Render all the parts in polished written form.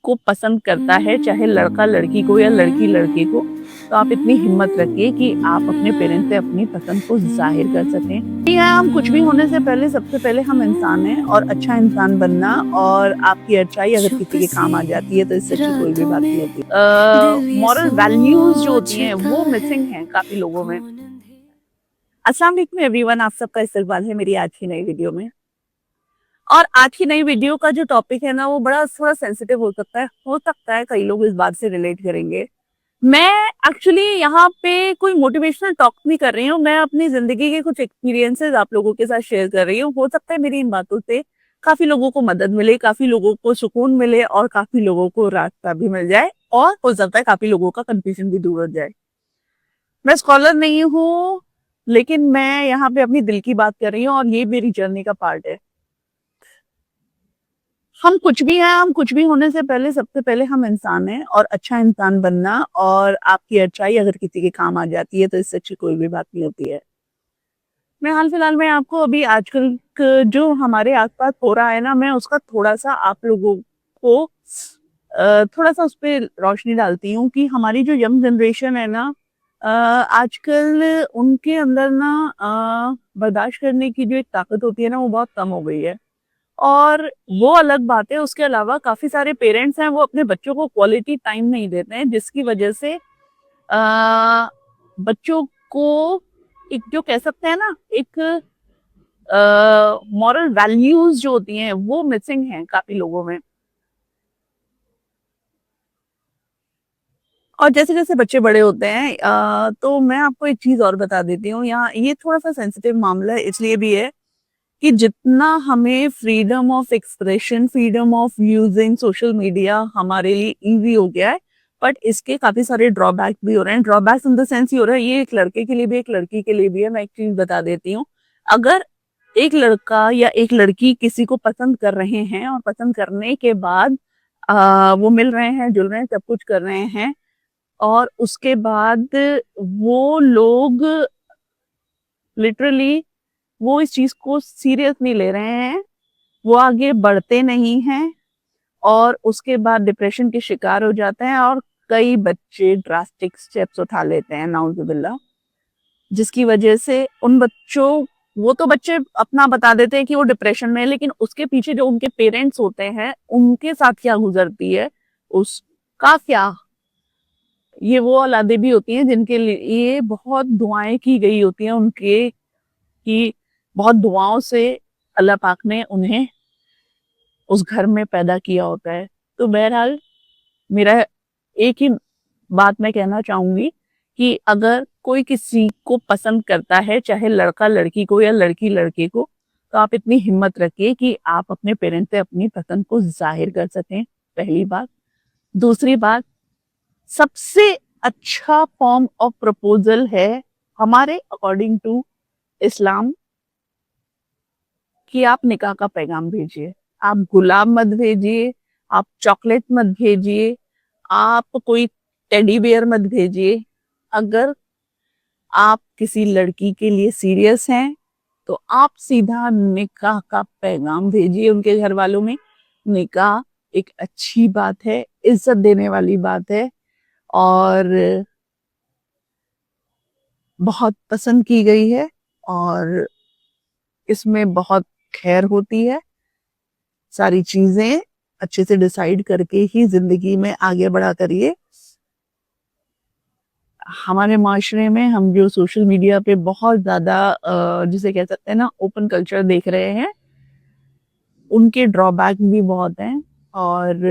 को पसंद करता है, चाहे लड़का लड़की को या लड़की लड़के को, तो आप इतनी हिम्मत रखिए कि आप अपने पेरेंट्स से अपनी पसंद को ज़ाहिर कर सकें। या हम कुछ भी होने से पहले सबसे पहले हम इंसान हैं और अच्छा इंसान बनना और आपकी अच्छाई अगर किसी के काम आ जाती है तो इससे अच्छी कोई भी बात नहीं होती। मॉरल वैल्यूज़ जो होती हैं वो मिसिंग हैं काफ़ी लोगों में। अस्सलाम वालेकुम एवरीवन, आप सबका इस्तकबाल है मेरी आज की नई वीडियो में। और आज की नई वीडियो का जो टॉपिक है ना वो बड़ा थोड़ा सेंसिटिव हो सकता है कई लोग इस बात से रिलेट करेंगे। मैं एक्चुअली यहाँ पे कोई मोटिवेशनल टॉक नहीं कर रही हूँ, मैं अपनी जिंदगी के कुछ एक्सपीरियंसेस आप लोगों के साथ शेयर कर रही हूँ। हो सकता है मेरी इन बातों से काफी लोगों को मदद मिले, काफी लोगों को सुकून मिले और काफी लोगों को रास्ता भी मिल जाए और हो सकता है काफी लोगों का कंफ्यूजन भी दूर हो जाए। मैं स्कॉलर नहीं हूँ, लेकिन मैं यहाँ पे अपनी दिल की बात कर रही हूँ और ये मेरी जर्नी का पार्ट है। हम कुछ भी हैं, हम कुछ भी होने से पहले सबसे पहले हम इंसान हैं और अच्छा इंसान बनना और आपकी अच्छाई अगर किसी के काम आ जाती है तो इससे अच्छी कोई भी बात नहीं होती है। मैं हाल फिलहाल में आपको अभी आजकल जो हमारे आसपास हो रहा है ना, मैं उसका थोड़ा सा आप लोगों को थोड़ा सा उस पर रोशनी डालती हूँ कि हमारी जो यंग जनरेशन है ना, आजकल उनके अंदर ना बर्दाश्त करने की जो एक ताकत होती है ना वो बहुत कम हो गई है। और वो अलग बात है, उसके अलावा काफ़ी सारे पेरेंट्स हैं वो अपने बच्चों को क्वालिटी टाइम नहीं देते हैं, जिसकी वजह से बच्चों को एक जो कह सकते हैं ना एक मॉरल वैल्यूज जो होती हैं वो मिसिंग हैं काफ़ी लोगों में। और जैसे-जैसे बच्चे बड़े होते हैं तो मैं आपको एक चीज़ और बता देती हूँ, यहाँ ये थोड़ा-सा सेंसिटिव मामला इसलिए भी है कि जितना हमें freedom of expression, freedom of using social media हमारे लिए ईज़ी हो गया है, बट इसके काफ़ी सारे ड्रॉबैक भी हो रहे हैं। ड्रॉबैक्स इन द सेंस ये हो रहा है, ये एक लड़के के लिए भी, एक लड़की के लिए भी है। मैं एक चीज़ बता देती हूँ, अगर एक लड़का या एक लड़की किसी को पसंद कर रहे हैं और पसंद करने के बाद वो मिल रहे हैं, जुल रहे हैं, सब कुछ कर रहे हैं और उसके बाद वो लोग लिटरली वो इस चीज़ को सीरियस नहीं ले रहे हैं, वो आगे बढ़ते नहीं हैं और उसके बाद डिप्रेशन के शिकार हो जाते हैं और कई बच्चे ड्रास्टिक स्टेप्स उठा लेते हैं नाउज़ुबिल्लाह, जिसकी वजह से उन बच्चों वो तो बच्चे अपना बता देते हैं कि वो डिप्रेशन में है, लेकिन उसके पीछे जो उनके पेरेंट्स होते हैं, उनके साथ क्या गुज़रती है, उसका क्या? ये वो औलादें भी होती हैं जिनके लिए बहुत दुआएँ की गई होती हैं उनके कि बहुत दुआओं से अल्लाह पाक ने उन्हें उस घर में पैदा किया होता है। तो बहरहाल मेरा एक ही बात मैं कहना चाहूँगी कि अगर कोई किसी को पसंद करता है, चाहे लड़का लड़की को या लड़की लड़के को, तो आप इतनी हिम्मत रखिए कि आप अपने पेरेंट्स से अपनी पसंद को ज़ाहिर कर सकें, पहली बात। दूसरी बात, सबसे अच्छा फॉर्म ऑफ प्रपोज़ल है हमारे अकॉर्डिंग टू इस्लाम कि आप निकाह का पैगाम भेजिए। आप गुलाब मत भेजिए, आप चॉकलेट मत भेजिए, आप कोई टेडी बियर मत भेजिए। अगर आप किसी लड़की के लिए सीरियस हैं, तो आप सीधा निकाह का पैगाम भेजिए उनके घर वालों में। निकाह एक अच्छी बात है, इज़्ज़त देने वाली बात है और बहुत पसंद की गई है और इसमें बहुत खैर होती है। सारी चीज़ें अच्छे से डिसाइड करके ही ज़िंदगी में आगे बढ़ा करिए। हमारे माशरे में हम जो सोशल मीडिया पे बहुत ज़्यादा जिसे कह सकते हैं ना ओपन कल्चर देख रहे हैं, उनके ड्रॉबैक भी बहुत हैं और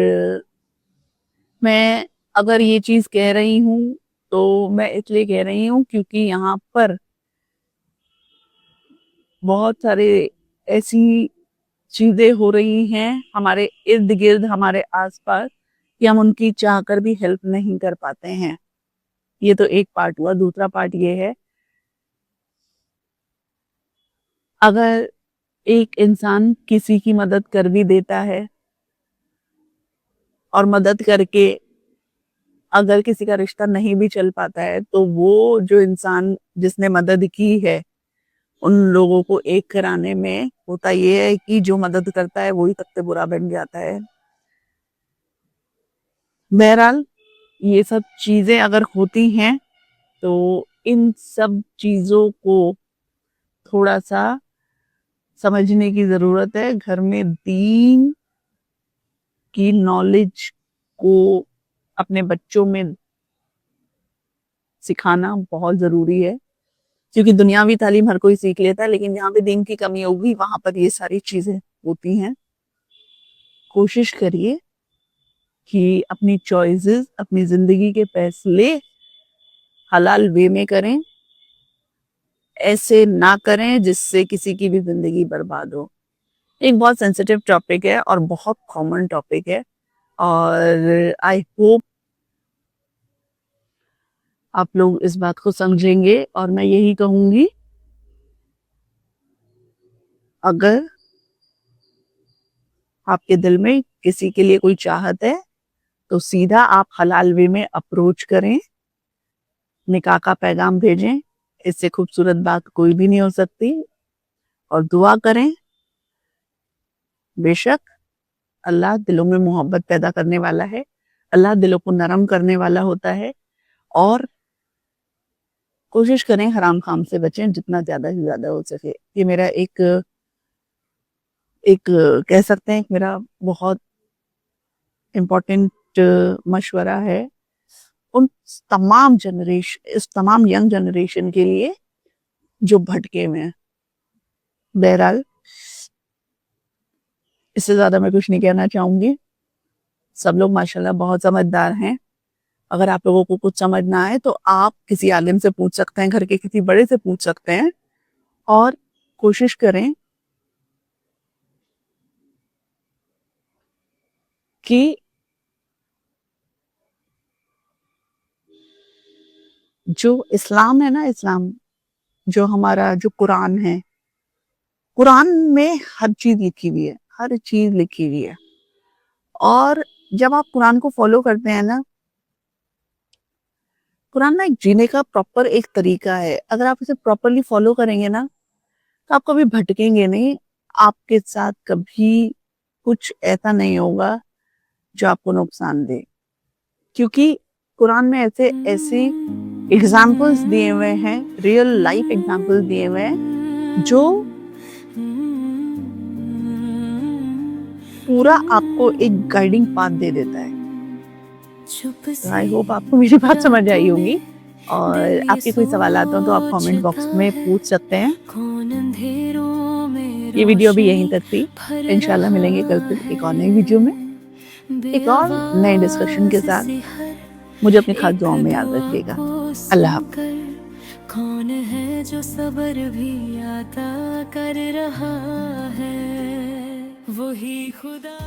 मैं अगर ये चीज़ कह रही हूँ, तो मैं इसलिए कह रही हूँ क्योंकि यहाँ पर बहुत सारे ऐसी चीज़ें हो रही हैं हमारे इर्द-गिर्द, हमारे आस-पास कि हम उनकी चाहकर भी हेल्प नहीं कर पाते हैं। ये तो एक पार्ट हुआ, दूसरा पार्ट ये है, अगर एक इंसान किसी की मदद कर भी देता है और मदद करके अगर किसी का रिश्ता नहीं भी चल पाता है, तो वो जो इंसान जिसने मदद की है, उन लोगों को एक कराने में होता ये है कि जो मदद करता है, वही सबसे बुरा बन जाता है। बहरहाल ये सब चीजें अगर होती हैं तो इन सब चीजों को थोड़ा सा समझने की जरूरत है। घर में दीन की नॉलेज को अपने बच्चों में सिखाना बहुत जरूरी है, क्योंकि दुनियावी तालीम हर कोई सीख लेता है, लेकिन जहाँ पे दीन की कमी होगी वहां पर ये सारी चीजें होती हैं। कोशिश करिए कि अपनी चॉइसेस, अपनी जिंदगी के फैसले हलाल वे में करें, ऐसे ना करें जिससे किसी की भी जिंदगी बर्बाद हो। एक बहुत सेंसिटिव टॉपिक है और बहुत कॉमन टॉपिक है, और आई होप आप लोग इस बात को समझेंगे। और मैं यही कहूंगी, अगर आपके दिल में किसी के लिए कोई चाहत है तो सीधा आप हलाल वे में अप्रोच करें, निकाह का पैगाम भेजें। इससे खूबसूरत बात कोई भी नहीं हो सकती। और दुआ करें, बेशक अल्लाह दिलों में मोहब्बत पैदा करने वाला है, अल्लाह दिलों को नरम करने वाला होता है। और कोशिश करें हराम काम से बचें जितना ज्यादा से ज्यादा हो सके। ये मेरा एक एक कह सकते हैं, मेरा बहुत इम्पोर्टेंट मशवरा है उन इस तमाम यंग जनरेशन के लिए जो भटके हुए हैं। बहरहाल इससे ज्यादा मैं कुछ नहीं कहना चाहूंगी। सब लोग माशाल्लाह बहुत समझदार हैं। अगर आप लोगों को कुछ समझ ना आए तो आप किसी आलिम से पूछ सकते हैं, घर के किसी बड़े से पूछ सकते हैं। और कोशिश करें कि जो इस्लाम है ना, इस्लाम जो हमारा जो कुरान है, कुरान में हर चीज लिखी हुई है, हर चीज लिखी हुई है। और जब आप कुरान को फॉलो करते हैं ना, कुरान ना एक जीने का प्रॉपर एक तरीका है। अगर आप इसे प्रॉपरली फॉलो करेंगे ना तो आप कभी भटकेंगे नहीं। आपके साथ कभी कुछ ऐसा नहीं होगा जो आपको नुकसान दे, क्योंकि कुरान में ऐसे ऐसे एग्जाम्पल्स दिए हुए हैं, रियल लाइफ एग्जाम्पल्स दिए हुए हैं, जो पूरा आपको एक गाइडिंग पाथ दे देता है। आई होप आपको मेरी बात समझ आई होगी। और आपके कोई सवाल हो तो आप कमेंट बॉक्स में पूछ सकते हैं। ये वीडियो भी यहीं तक थी। इंशाल्लाह मिलेंगे कल फिर एक और नई वीडियो में, एक और नए डिस्कशन के साथ। मुझे अपनी खास दुआओं में याद रखिएगा। अल्लाह हाफ़िज़। कौन है जो सब्र भी अता कर रहा है, वही खुदा।